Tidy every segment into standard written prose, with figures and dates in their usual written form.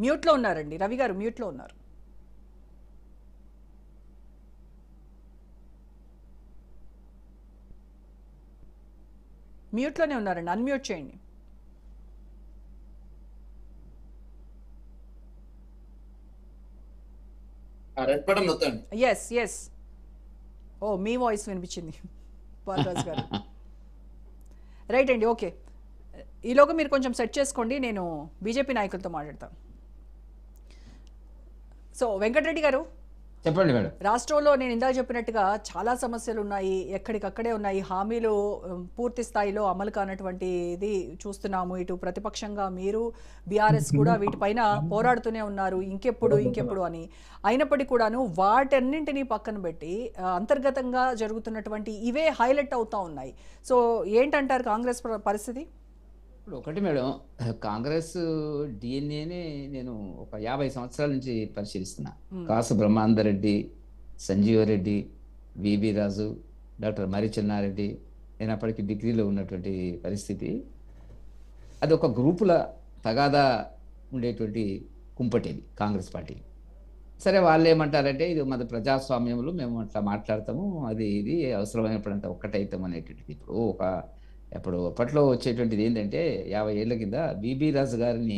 మ్యూట్లో ఉన్నారండి, రవి గారు మ్యూట్లో ఉన్నారు. మ్యూట్లోనే ఉన్నారండి, అన్మ్యూట్ చేయండి. రెడ్ బటన్ నొక్కండి. Yes yes. ఓ మీ వాయిస్ వినిపించింది బాలరాజు గారు. రైట్ అండి, ఓకే. ఈలోగా మీరు కొంచెం సెట్ చేసుకోండి, నేను బీజేపీ నాయకులతో మాట్లాడతాను. సో వెంకటరెడ్డి గారు, చెప్పండి మేడం. రాష్ట్రంలో నేను ఇందాక చెప్పినట్టుగా చాలా సమస్యలు ఉన్నాయి, ఎక్కడికక్కడే ఉన్నాయి. హామీలు పూర్తి స్థాయిలో అమలు కానటువంటి ఇది చూస్తున్నాము. ఇటు ప్రతిపక్షంగా మీరు, బీఆర్ఎస్ కూడా వీటిపైన పోరాడుతూనే ఉన్నారు, ఇంకెప్పుడు ఇంకెప్పుడు అని. అయినప్పటికీ కూడాను వాటన్నింటినీ పక్కన పెట్టి అంతర్గతంగా జరుగుతున్నటువంటి ఇవే హైలైట్ అవుతూ ఉన్నాయి. సో ఏంటంటారు కాంగ్రెస్ పరిస్థితి? ఇప్పుడు ఒకటి మేడం, కాంగ్రెస్ డిఎన్ఏని నేను ఒక 50 సంవత్సరాల నుంచి పరిశీలిస్తున్నా. కాసు బ్రహ్మానందరెడ్డి, సంజీవరెడ్డి, విబి రాజు, డాక్టర్ మరి చెన్నారెడ్డి, నేను అప్పటికి డిగ్రీలో ఉన్నటువంటి పరిస్థితి. అది ఒక గ్రూపుల తగాదా ఉండేటువంటి కుంపటేది కాంగ్రెస్ పార్టీ. సరే, వాళ్ళు ఏమంటారంటే ఇది మన ప్రజాస్వామ్యంలో మేము అట్లా మాట్లాడతాము, అది ఇది అవసరమైనప్పుడంతా ఒక్కటైతాం అనేటువంటిది. ఇప్పుడు అప్పట్లో వచ్చేటువంటిది ఏంటంటే 50 ఏళ్ల కింద బిబి రాజు గారిని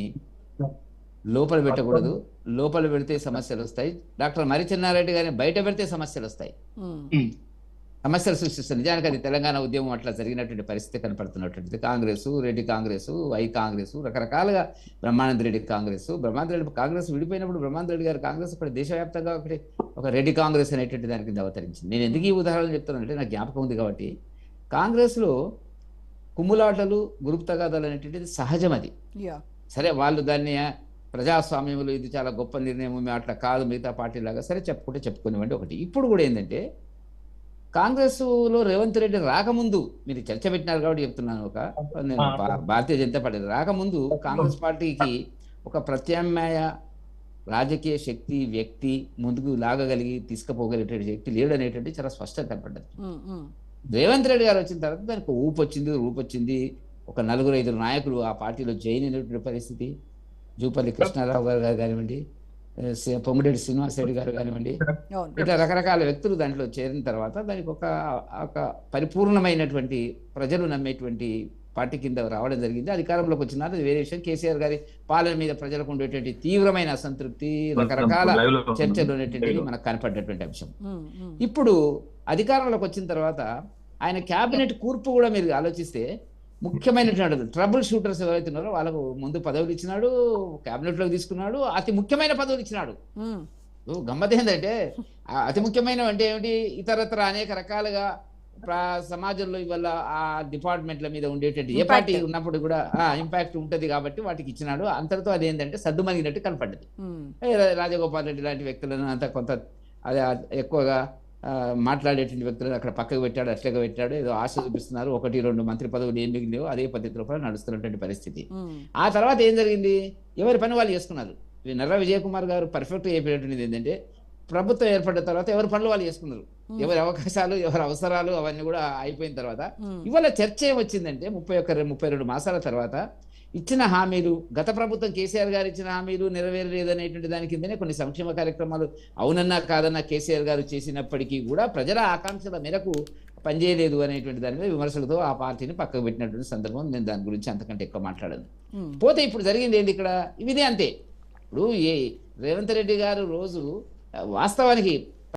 లోపల పెట్టకూడదు, లోపల పెడితే సమస్యలు వస్తాయి. డాక్టర్ మరి చెన్నారెడ్డి గారిని బయట పెడితే సమస్యలు వస్తాయి, సమస్యలు సృష్టిస్తుంది. నిజానికి అది తెలంగాణ ఉద్యమం అట్లా జరిగినటువంటి పరిస్థితి కనపడుతున్నటువంటిది. కాంగ్రెస్, రెడ్డి కాంగ్రెస్, వై కాంగ్రెస్, రకరకాలుగా బ్రహ్మానంద రెడ్డి కాంగ్రెస్, కాంగ్రెస్ విడిపోయినప్పుడు బ్రహ్మానంద రెడ్డి గారి కాంగ్రెస్ ఒకటి దేశవ్యాప్తంగా ఒక రెడ్డి కాంగ్రెస్ అనేటువంటి దాని కింద అవతరించింది. నేను ఎందుకు ఈ ఉదాహరణలు చెప్తానంటే నాకు జ్ఞాపకం ఉంది కాబట్టి. కాంగ్రెస్లో కుమ్ములాటలు, గ్రూప్ తగాదాలు అనేటువంటిది సహజం. అది సరే, వాళ్ళు దాన్ని ప్రజాస్వామ్యంలో ఇది చాలా గొప్ప నిర్ణయం, మేము అట్లా కాదు మిగతా పార్టీ లాగా, సరే చెప్పుకునేవండి ఒకటి. ఇప్పుడు కూడా ఏంటంటే కాంగ్రెస్లో రేవంత్ రెడ్డి రాకముందు, మీరు చర్చ పెట్టినారు కాబట్టి చెప్తున్నాను, నేను భారతీయ జనతా పార్టీ రాకముందు కాంగ్రెస్ పార్టీకి ఒక ప్రత్యామ్నాయ రాజకీయ శక్తి, వ్యక్తి ముందుకు లాగగలిగి తీసుకుపోగలిగేటువంటి శక్తి లేడు అనేటువంటి చాలా స్పష్టంగా కనపడ్డది. రేవంత్ రెడ్డి గారు వచ్చిన తర్వాత దానికి రూపు వచ్చింది. ఒక 4-5 నాయకులు ఆ పార్టీలో జాయిన్ అయినటువంటి పరిస్థితి. జూపల్లి కృష్ణారావు గారు కానివ్వండి, పొంగులేటి శ్రీనివాసరెడ్డి గారు కానివ్వండి, ఇట్లా రకరకాల వ్యక్తులు దాంట్లో చేరిన తర్వాత దానికి ఒక పరిపూర్ణమైనటువంటి ప్రజలు నమ్మేటువంటి పార్టీ కింద రావడం జరిగింది. అధికారంలోకి వచ్చినారు, అది వేరే విషయం. కేసీఆర్ గారి పాలన మీద ప్రజలకు ఉండేటువంటి తీవ్రమైన అసంతృప్తి, రకరకాల చర్చలు అనేటువంటివి మనకు కనపడ్డటువంటి అంశం. ఇప్పుడు అధికారంలోకి వచ్చిన తర్వాత ఆయన క్యాబినెట్ కూర్పు కూడా మీరు ఆలోచిస్తే ముఖ్యమైనటువంటి ట్రబుల్ షూటర్స్ ఎవరైతే ఉన్నారో వాళ్ళకు ముందు పదవులు ఇచ్చినాడు, క్యాబినెట్లోకి తీసుకున్నాడు, అతి ముఖ్యమైన పదవులు ఇచ్చినాడు. గమ్మత్ ఏంటంటే అతి ముఖ్యమైన అంటే ఏమిటి, ఇతరత్ర అనేక రకాలుగా సమాజంలో ఇవాళ ఆ డిపార్ట్మెంట్ల మీద ఉండేటువంటి ఏ పార్టీ ఉన్నప్పుడు కూడా ఇంపాక్ట్ ఉంటది కాబట్టి వాటికి ఇచ్చినాడు. అంతటితో అదేంటంటే సద్దుమణిగినట్టు కనపడ్డది. రాజగోపాల్ రెడ్డి లాంటి వ్యక్తులను అంత కొంత అదే ఎక్కువగా మాట్లాడేటువంటి వ్యక్తులను అక్కడ పక్కకు పెట్టాడు, అట్లాగా పెట్టాడు, ఏదో ఆశ చూపిస్తున్నారు. 1-2 మంత్రి పదవులు ఏం మిగిలినో అదే పద్ధతిలో నడుస్తున్నటువంటి పరిస్థితి. ఆ తర్వాత ఏం జరిగింది, ఎవరి పని వాళ్ళు చేసుకున్నారు. నర్రా విజయ్ కుమార్ గారు పర్ఫెక్ట్గా చెప్పేటువంటిది ఏంటంటే ప్రభుత్వం ఏర్పడిన తర్వాత ఎవరి పనులు వాళ్ళు చేసుకున్నారు, ఎవరి అవకాశాలు, ఎవరి అవసరాలు అవన్నీ కూడా అయిపోయిన తర్వాత ఇవాళ చర్చ ఏమొచ్చిందంటే 32 మాసాల తర్వాత ఇచ్చిన హామీలు, గత ప్రభుత్వం కేసీఆర్ గారు ఇచ్చిన హామీలు నెరవేరలేదనేటువంటి దాని కిందనే కొన్ని సంక్షేమ కార్యక్రమాలు అవునన్నా కాదన్నా కేసీఆర్ గారు చేసినప్పటికీ కూడా ప్రజల ఆకాంక్షల మేరకు పనిచేయలేదు అనేటువంటి దాని మీద విమర్శలతో ఆ పార్టీని పక్కకు పెట్టినటువంటి సందర్భం. నేను దాని గురించి అంతకంటే ఎక్కువ మాట్లాడను. పోతే ఇప్పుడు జరిగింది ఏంటి ఇక్కడ, ఇదే అంతే. ఇప్పుడు రేవంత్ రెడ్డి గారు రోజు వాస్తవానికి